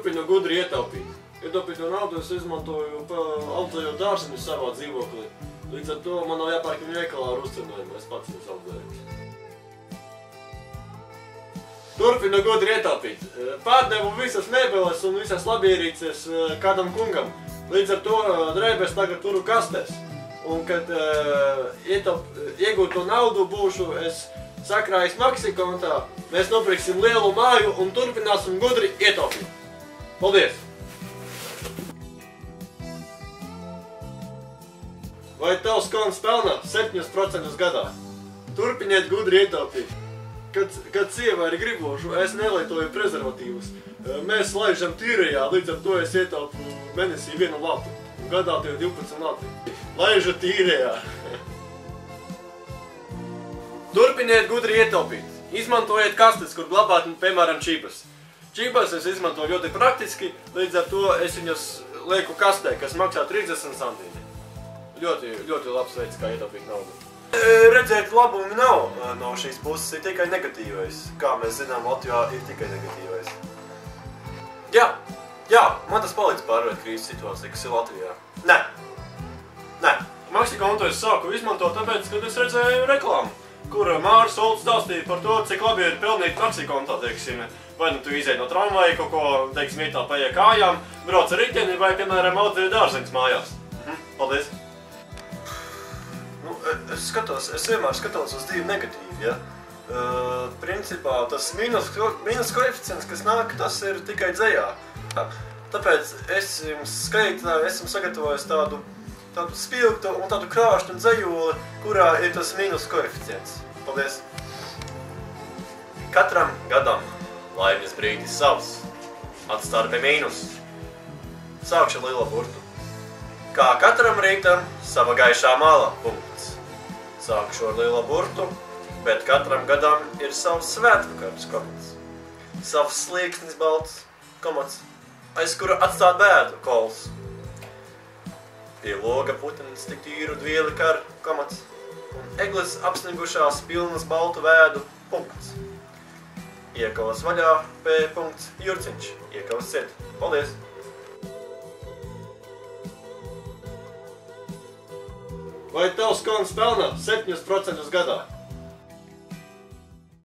Turpinu gudri ietaupīt. Ietaupīto naudu es izmantoju audzējot dārzeņus savā dzīvoklī. Līdz ar to man nav jāpērk viņu veikalā ar uzcenojumu, es pats viņus audzēju. Turpinu gudri ietaupīt. Pārdevu visas mēbeles un visas labierīces kādam kungam. Līdz ar to drēbes tagad turu kastēs. Un, kad iegūto naudu būšu es sakrājis maksikontā, mēs nopirksim lielu māju un turpināsim gudri ietaupīt. Paldies! Vai tavs konts pelnā 7% gadā? Turpiniet gudri ietaupīt. Kad sieva ir gribošu, es nelietoju prezervatīvus. Mēs laižam tīrajā, līdz ar to es ietaupu mēnesī 1 latu. Gadā tie 12 lati. Laižu tīrajā. Turpiniet gudri ietaupīt. Izmantojiet kastes, kur glabāt, piemēram, čības. Čības es izmantoju ļoti praktiski, līdz ar to es viņas lieku kastē, kas maksā 30 centīti. Ļoti labs veids, kā ietaupīt naudu. Redzēt labumi nav no šīs puses, ir tikai negatīvais. Kā mēs zinām, Latvijā ir tikai negatīvais. Jā, man tas palīdz pārvērt krīzes situāciju, kas ir Latvijā. Nē. Maksikontu es sāku izmantot tāpēc, kad es redzēju reklāmu, kur Māris Olds stāstīja par to, cik labi ir pelnīt maksikontā, teiksim. Vai nu tu izēj no tramvaja, kaut ko, teiksim, ietā paiet kājām, brauc ar riteni vai, piemēram, audzēju dārzeņus mājās. Paldies! Es vienmēr skatos uz divu negatīvu, ja? Principā tas mīnus koeficients, kas nāk, tas ir tikai dzejā. Tāpēc es jums esmu sagatavojis tādu spilgtu un tādu krāšņu dzejoli, kurā ir tas mīnus koeficients. Paldies! Katram gadam laimes brīdis savs, atstarpe mīnus. Sākšu ar lielo burtu. Kā katram rītam sava gaišā mala, punkts. Sākšu ar lielo burtu, bet katram gadam ir savs svētvakars, komats. Savs slīksnis balts, komats, aiz kura atstāt bēdu, kols. Pie loga putenis tik tīru dvieli kar, komats, un eglis apsnigušās pilnas baltu vēdu, punkts. Iekavas vaļā, P. Jurciņš, iekavas ciet. Paldies! Vai tavs konts pelnā 7% gadā?